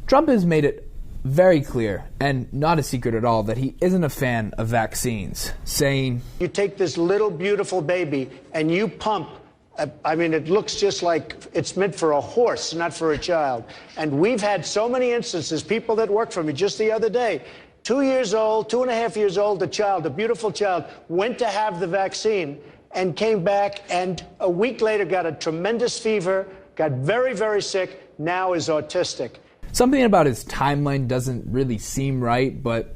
Trump has made it very clear, and not a secret at all, that he isn't a fan of vaccines, saying, "You take this little beautiful baby and you pump. I mean, it looks just like it's meant for a horse, not for a child. And we've had so many instances, people that work for me just the other day, 2 years old, 2.5 years old, a beautiful child, went to have the vaccine and came back and a week later got a tremendous fever, got very, very sick, now is autistic." Something about his timeline doesn't really seem right, but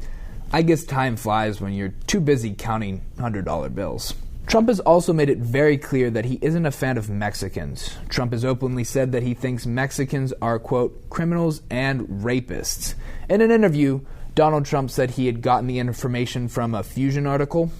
I guess time flies when you're too busy counting $100 bills. Trump has also made it very clear that he isn't a fan of Mexicans. Trump has openly said that he thinks Mexicans are, quote, criminals and rapists. In an interview, Donald Trump said he had gotten the information from a Fusion article.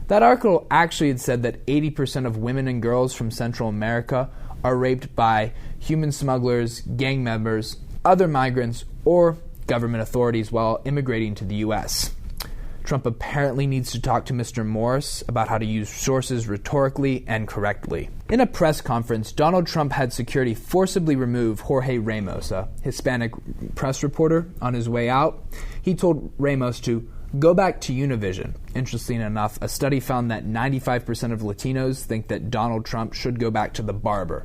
That article actually had said that 80% of women and girls from Central America are raped by human smugglers, gang members, other migrants, or government authorities while immigrating to the U.S. Trump apparently needs to talk to Mr. Morris about how to use sources rhetorically and correctly. In a press conference, Donald Trump had security forcibly remove Jorge Ramos, a Hispanic press reporter, on his way out. He told Ramos to go back to Univision. Interesting enough, a study found that 95% of Latinos think that Donald Trump should go back to the barber.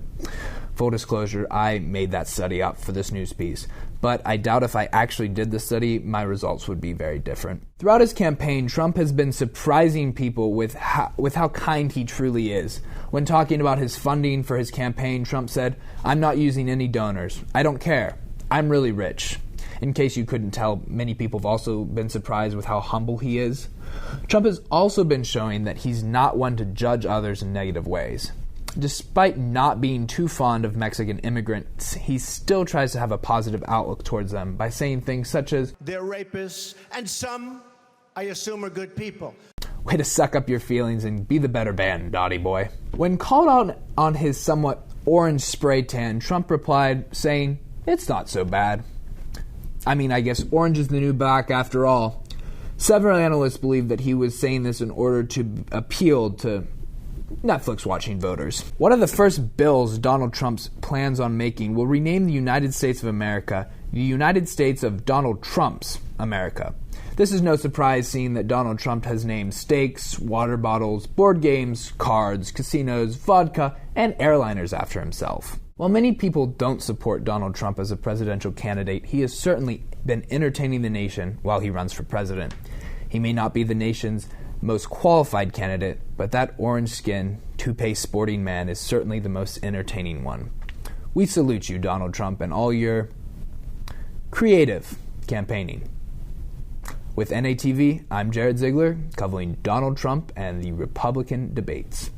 Full disclosure, I made that study up for this news piece, but I doubt if I actually did the study, my results would be very different. Throughout his campaign, Trump has been surprising people with how kind he truly is. When talking about his funding for his campaign, Trump said, "I'm not using any donors. I don't care. I'm really rich." In case you couldn't tell, many people have also been surprised with how humble he is. Trump has also been showing that he's not one to judge others in negative ways. Despite not being too fond of Mexican immigrants, he still tries to have a positive outlook towards them by saying things such as, "They're rapists, and some, I assume, are good people." Way to suck up your feelings and be the better man, Dottie boy. When called out on his somewhat orange spray tan, Trump replied, saying, "It's not so bad." I mean, I guess orange is the new black after all. Several analysts believe that he was saying this in order to appeal to Netflix-watching voters. One of the first bills Donald Trump plans on making will rename the United States of America the United States of Donald Trump's America. This is no surprise, seeing that Donald Trump has named steaks, water bottles, board games, cards, casinos, vodka, and airliners after himself. While many people don't support Donald Trump as a presidential candidate, he has certainly been entertaining the nation while he runs for president. He may not be the nation's most qualified candidate, but that orange-skinned, toupee sporting man is certainly the most entertaining one. We salute you, Donald Trump, and all your creative campaigning. With NATV, I'm Jared Ziegler, covering Donald Trump and the Republican debates.